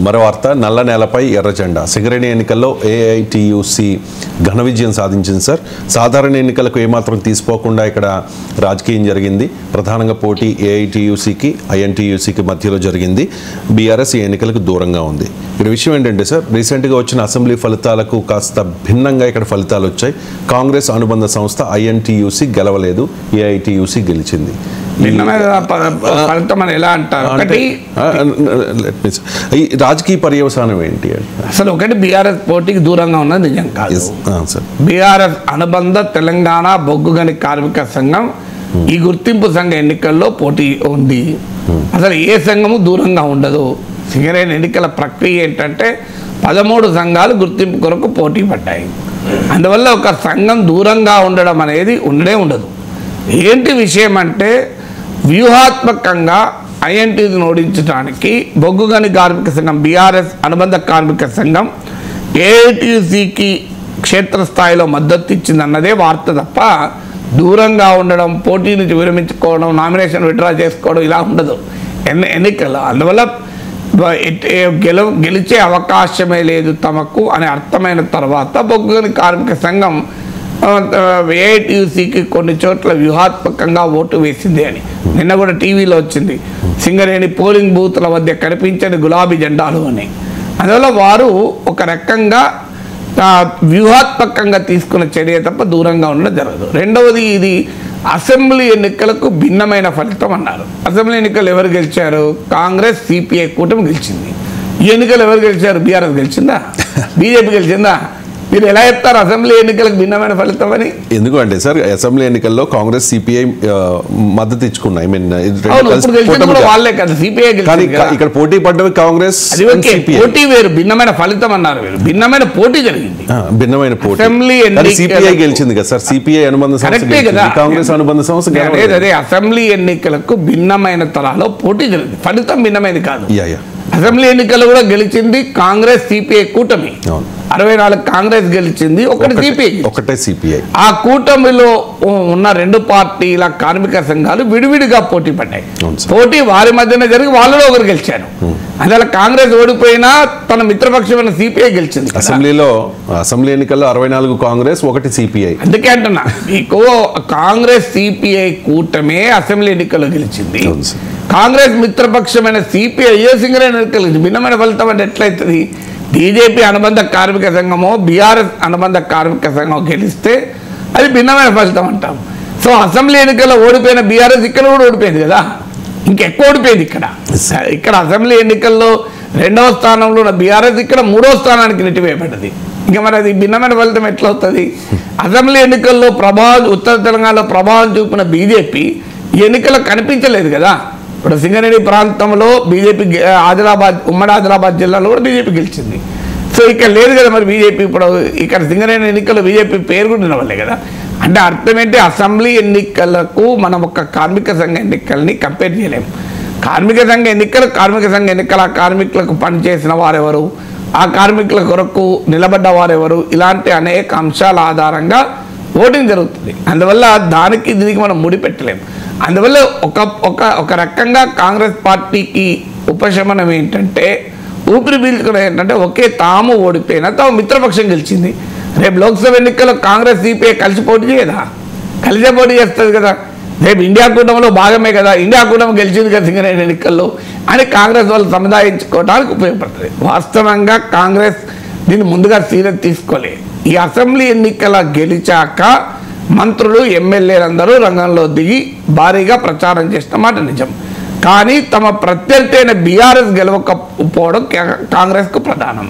మరో వార్త, నల్ల నేలపై ఎర్ర జెండా. సింగరేణి ఎన్నికల్లో ఏఐటియుసి ఘన విజయం సాధించింది సార్. సాధారణ ఎన్నికలకు ఏమాత్రం తీసిపోకుండా ఇక్కడ రాజకీయం జరిగింది. ప్రధానంగా పోటీ ఏఐటియుసికి ఐఎన్టీయూసీకి మధ్యలో జరిగింది. బీఆర్ఎస్ ఈ ఎన్నికలకు దూరంగా ఉంది. ఇక్కడ విషయం ఏంటంటే సార్, రీసెంట్గా వచ్చిన అసెంబ్లీ ఫలితాలకు కాస్త భిన్నంగా ఇక్కడ ఫలితాలు వచ్చాయి. కాంగ్రెస్ అనుబంధ సంస్థ ఐఎన్టీయూసీ గెలవలేదు, ఏఐటియుసి గెలిచింది. ఎలా అంటారు? ఈ రాజకీయ పర్యవసానం ఏంటి? అసలు ఒకటి, బీఆర్ఎస్ పోటీకి దూరంగా ఉన్నది నిజం కాదు. బీఆర్ఎస్ అనుబంధ తెలంగాణ బొగ్గు గని కార్మిక సంఘం ఈ గుర్తింపు సంఘ ఎన్నికల్లో పోటీ ఉంది. అసలు ఏ సంఘము దూరంగా ఉండదు. సింగరేణి ఎన్నికల ప్రక్రియ ఏంటంటే 13 సంఘాలు గుర్తింపు కొరకు పోటీ పడ్డాయి. అందువల్ల ఒక సంఘం దూరంగా ఉండడం అనేది ఉండదు. ఏంటి విషయం అంటే, వ్యూహాత్మకంగా ఐఎన్టీని ఓడించడానికి బొగ్గు గని కార్మిక సంఘం, బీఆర్ఎస్ అనుబంధ కార్మిక సంఘం ఏఐటీసీకి క్షేత్రస్థాయిలో మద్దతు ఇచ్చిందన్నదే వార్త తప్ప, దూరంగా ఉండడం, పోటీ నుంచి విరమించుకోవడం, నామినేషన్ విత్డ్రా చేసుకోవడం ఇలా ఉండదు ఎన్నికల్లో. అందువల్ల గెలిచే అవకాశమే లేదు తమకు అని అర్థమైన తర్వాత బొగ్గు గని కార్మిక సంఘం ఏఐటీయూసీకి కొన్ని చోట్ల వ్యూహాత్మకంగా ఓటు వేసింది అని నిన్న కూడా టీవీలో వచ్చింది. సింగరేణి పోలింగ్ బూత్ల మధ్య కనిపించని గులాబీ జెండాలు అని. అందువల్ల వారు ఒక రకంగా వ్యూహాత్మకంగా తీసుకున్న చర్య తప్ప దూరంగా ఉండడం జరగదు. రెండవది, ఇది అసెంబ్లీ ఎన్నికలకు భిన్నమైన ఫలితం అన్నారు. అసెంబ్లీ ఎన్నికలు ఎవరు గెలిచారు? కాంగ్రెస్ సిపిఐ కూటమి గెలిచింది. ఈ ఎన్నికలు ఎవరు గెలిచారు? బీఆర్ఎస్ గెలిచిందా? బీజేపీ గెలిచిందా? మీరు ఎలా చెప్తారు అసెంబ్లీ ఎన్నికలకు భిన్నమైన ఫలితం అని? ఎందుకు అంటే సార్, అసెంబ్లీ ఎన్నికల్లో కాంగ్రెస్ సిపిఐ మద్దతు ఇచ్చుకున్నాయి. వాళ్ళే కదా సిపిఐ. ఇక్కడ పోటీ పడ్డవి కాంగ్రెస్. పోటీ వేరు, భిన్నమైన ఫలితం అన్నారు వేరు. భిన్నమైన పోటీ జరిగింది. భిన్నమైన పోటీ. అసెంబ్లీ సిపిఐ గెలిచింది కదా సార్. సిపిఐ అనుబంధ సంస్థ కదా, కాంగ్రెస్ అనుబంధ సంస్థ. అదే అసెంబ్లీ ఎన్నికలకు భిన్నమైన తరాలో పోటీ జరిగింది. ఫలితం భిన్నమైనది కాదు. అసెంబ్లీ ఎన్నికలు కూడా గెలిచింది కాంగ్రెస్ సిపిఐ కూటమి. 64 కాంగ్రెస్ గెలిచింది, ఒకటే సిపిఐ. ఆ కూటమిలో ఉన్న 2 పార్టీల కార్మిక సంఘాలు విడివిడిగా పోటీ పడ్డాయి. పోటీ వారి మధ్యన జరిగి వాళ్ళలో ఒకరు గెలిచారు. అందువల్ల కాంగ్రెస్ ఓడిపోయినా తన మిత్రపక్షమైన సిపిఐ గెలిచింది. అసెంబ్లీ ఎన్నికల్లో 64 కాంగ్రెస్, 1 సిపిఐ. అందుకే అంటున్నా, మీకు కాంగ్రెస్ సిపిఐ కూటమే అసెంబ్లీ ఎన్నికల్లో గెలిచింది. కాంగ్రెస్ మిత్రపక్షమైన సిపిఐ సింగరేణి ఎన్నికలు భిన్నమైన ఫలితం అంటే ఎట్లయితుంది? బీజేపీ అనుబంధ కార్మిక సంఘమో బీఆర్ఎస్ అనుబంధ కార్మిక సంఘం గెలిస్తే అది భిన్నమైన ఫలితం అంటాం. సో అసెంబ్లీ ఎన్నికల్లో ఓడిపోయిన బీఆర్ఎస్ ఇక్కడ కూడా ఓడిపోయింది కదా, ఇంకెక్కువ ఓడిపోయింది. ఇక్కడ అసెంబ్లీ ఎన్నికల్లో 2వ స్థానంలో ఉన్న బీఆర్ఎస్ ఇక్కడ 3వ స్థానానికి నెట్టివేయబడ్డది. ఇంకా మరి అది భిన్నమైన ఫలితం ఎట్లా అవుతుంది? అసెంబ్లీ ఎన్నికల్లో ఉత్తర తెలంగాణలో ప్రభావం చూపిన బీజేపీ ఈ ఎన్నికల్లో కనిపించలేదు కదా. ఇప్పుడు సింగరేణి ప్రాంతంలో బీజేపీ ఉమ్మడి ఆదిలాబాద్ జిల్లాలో కూడా బీజేపీ గెలిచింది. సో ఇక్కడ లేదు కదా మరి బీజేపీ. ఇప్పుడు ఇక్కడ సింగరేణి ఎన్నికల్లో బీజేపీ పేరు కూడా నిలవలే కదా. అంటే అర్థం ఏంటి? అసెంబ్లీ ఎన్నికలకు మనం ఒక కార్మిక సంఘ ఎన్నికల్ని కంపేర్ చేయలేము. కార్మిక సంఘ ఎన్నికల కార్మికులకు పనిచేసిన వారెవరు, ఆ కార్మికుల కొరకు నిలబడ్డ వారెవరు, ఇలాంటి అనేక అంశాల ఆధారంగా ఓటింగ్ జరుగుతుంది. అందువల్ల దీనికి మనం ముడిపెట్టలేము. అందువల్ల ఒక రకంగా కాంగ్రెస్ పార్టీకి ఉపశమనం ఏంటంటే, ఊపిరి పీల్చుకోవడం ఏంటంటే, తాము ఓడిపోయినా తాము మిత్రపక్షం గెలిచింది. రేపు లోక్సభ ఎన్నికల్లో కాంగ్రెస్ సిపిఐ కలిసి పోటీ చేయదా? కలిసే పోటీ చేస్తుంది కదా. రేపు ఇండియా కూటమిలో భాగమే కదా, ఇండియా కూటమి గెలిచింది కదా సింగరేణి ఎన్నికల్లో అని కాంగ్రెస్ వాళ్ళు సముదాయించుకోవడానికి ఉపయోగపడుతుంది. వాస్తవంగా కాంగ్రెస్ దీన్ని ముందుగా సీరియస్ తీసుకోలేదు. ఈ అసెంబ్లీ ఎన్నికల గెలిచాక మంత్రులు ఎమ్మెల్యేలందరూ రంగంలో దిగి భారీగా ప్రచారం చేసిన మాట నిజం. కానీ తమ ప్రత్యర్థి అయిన బీఆర్ఎస్ గెలవకపోవడం కాంగ్రెస్కు ప్రధానం.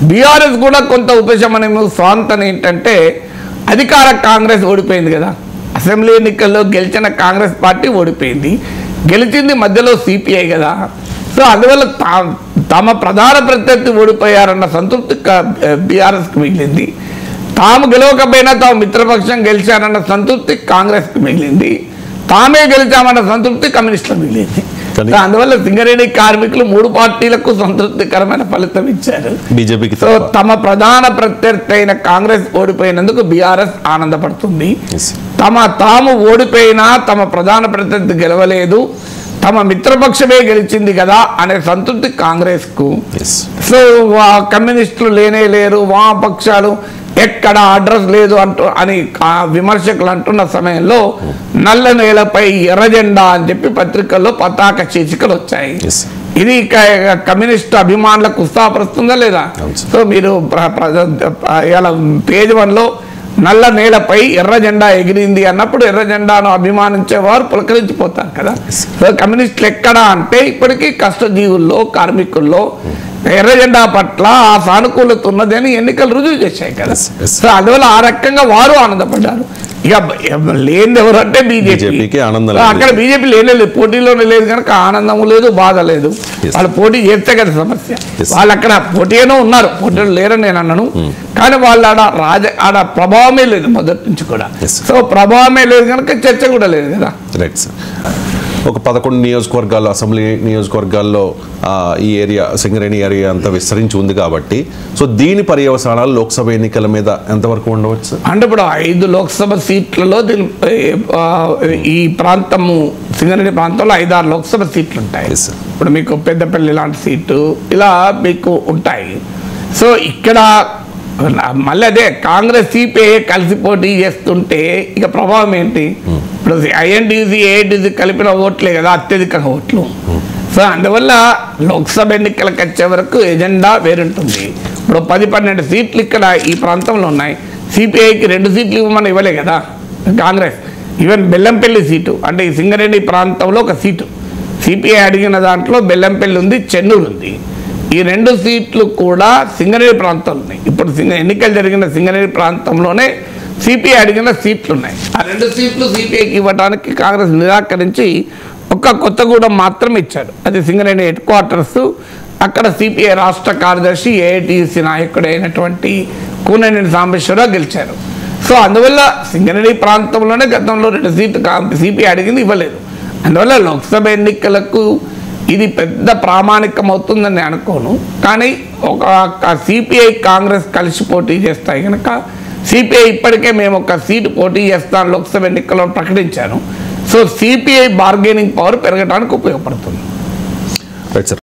బీఆర్ఎస్ కూడా కొంత ఉపశమనం స్వాంతం ఏంటంటే, అధికార కాంగ్రెస్ ఓడిపోయింది కదా. అసెంబ్లీ ఎన్నికల్లో గెలిచిన కాంగ్రెస్ పార్టీ ఓడిపోయింది, గెలిచింది మధ్యలో సిపిఐ కదా. సో అందువల్ల తమ ప్రధాన ప్రత్యర్థి ఓడిపోయారన్న సంతృప్తి బీఆర్ఎస్కి మిగిలింది. తాము గెలవకపోయినా తాము మిత్రపక్షం గెలిచారన్న సంతృప్తి కాంగ్రెస్కి మిగిలింది. తామే గెలిచామన్న సంతృప్తి కమ్యూనిస్టులకు మిగిలింది. అందువల్ల సింగరేణి కార్మికులు 3 పార్టీలకు సంతృప్తికరమైన ఫలితం ఇచ్చారు. బీజేపీకి సో తమ ప్రధాన ప్రత్యర్థి అయిన కాంగ్రెస్ ఓడిపోయినందుకు బీఆర్ఎస్ ఆనందపడుతుంది. తాము ఓడిపోయినా తమ ప్రధాన ప్రత్యర్థి గెలవలేదు, తమ మిత్రపక్షమే గెలిచింది కదా అనే సంతృప్తి కాంగ్రెస్కు. సో కమ్యూనిస్టులు లేరు, వామపక్షాలు ఎక్కడ అడ్రస్ లేదు అని విమర్శకులు అంటున్న సమయంలో నల్ల నేలపై ఎర్ర జెండా అని చెప్పి పత్రికల్లో పతాక శీర్షికలు వచ్చాయి. ఇది కమ్యూనిస్ట్ అభిమానులకు ఉత్సాహపరుస్తుందా లేదా? సో మీరు ఇలా పేజ్ 1లో నల్ల నేలపై ఎర్ర జెండా ఎగిరింది అన్నప్పుడు ఎర్ర జెండాను అభిమానించేవారు పులకరించిపోతారు కదా. సో కమ్యూనిస్టులు ఎక్కడ అంటే ఇప్పటికీ కష్టజీవుల్లో, కార్మికుల్లో ఎర్ర జెండా పట్ల ఆ సానుకూలత ఉన్నదని ఎన్నికలు రుజువు చేశాయి కదా. సో అందువల్ల ఆ రకంగా వారు ఆనందపడ్డారు. ఇక లేనిది ఎవరు అంటే బీజేపీకి ఆనందం. అక్కడ బీజేపీ లేదు, పోటీలోనే లేదు కనుక ఆనందం లేదు, బాధ లేదు. వాళ్ళు పోటీ చేస్తే కదా సమస్య. వాళ్ళు అక్కడ పోటీలో ఉన్నారు, పోటీలో లేరని నేను అన్నాను, కానీ వాళ్ళు ఆడ ప్రభావమే లేదు మొదటి నుంచి కూడా. సో ప్రభావమే లేదు కనుక చర్చ కూడా లేదు కదా. Right sir. ఒక 11 నియోజకవర్గాలు, అసెంబ్లీ నియోజకవర్గాల్లో ఈ ఏరియా సింగరేణి ఏరియా అంతా విస్తరించి ఉంది కాబట్టి సో దీని పర్యవసానాలు లోక్సభ ఎన్నికల మీద ఎంతవరకు ఉండవచ్చు? అంటే ఇప్పుడు 5 లోక్సభ సీట్లలో ఈ ప్రాంతము సింగరేణి ప్రాంతంలో 5-6 లోక్సభ సీట్లు ఉంటాయి. ఇప్పుడు మీకు పెద్దపల్లి లాంటి సీటు ఇలా మీకు ఉంటాయి. సో ఇక్కడ మళ్ళీ అదే కాంగ్రెస్ సిపిఐ కలిసి పోటీ చేస్తుంటే ఇక ప్రభావం ఏంటి? ఇప్పుడు ఐఎన్టీసీ ఏఐటీసీ కలిపిన ఓట్లే కదా అత్యధికంగా ఓట్లు. సో అందువల్ల లోక్సభ ఎన్నికలకు వచ్చే వరకు ఎజెండా వేరుంటుంది. ఇప్పుడు 10-12 సీట్లు ఇక్కడ ఈ ప్రాంతంలో ఉన్నాయి. సిపిఐకి 2 సీట్లు ఇవ్వమని ఇవ్వలే కదా కాంగ్రెస్. ఈవెన్ బెల్లంపల్లి సీటు అంటే ఈ సింగరేణి ప్రాంతంలో ఒక సీటు సిపిఐ అడిగిన దాంట్లో బెల్లంపల్లి ఉంది, చెన్నూరు ఉంది. ఈ 2 సీట్లు కూడా సింగరేణి ప్రాంతంలో ఉన్నాయి. ఇప్పుడు ఎన్నికలు జరిగిన సింగరేణి ప్రాంతంలోనే సిపిఐ అడిగిన సీట్లు ఉన్నాయి. ఆ 2 సీట్లు సిపిఐకి ఇవ్వడానికి కాంగ్రెస్ నిరాకరించి ఒక్క కొత్తగూడెం మాత్రం ఇచ్చాడు. అది సింగరేణి హెడ్ క్వార్టర్స్. అక్కడ సిపిఐ రాష్ట్ర కార్యదర్శి ఏఐటీసీ నాయకుడు అయినటువంటి కూనేనేని సాంబశివరావు గెలిచారు. సో అందువల్ల సింగరేణి ప్రాంతంలోనే గతంలో 2 సీట్లు సిపిఐ అడిగింది, ఇవ్వలేదు. అందువల్ల లోక్సభ ఎన్నికలకు ఇది పెద్ద ప్రామాణికం అవుతుందని అనుకోను. కానీ ఒక సిపిఐ కాంగ్రెస్ కలిసి పోటీ చేస్తాయి కనుక సిపిఐ ఇప్పటికే మేము ఒక సీటు పోటీ చేస్తాను లోక్సభ ఎన్నికల్లో ప్రకటించాను. సో సిపిఐ బార్గెనింగ్ పవర్ పెరగడానికి ఉపయోగపడుతుంది.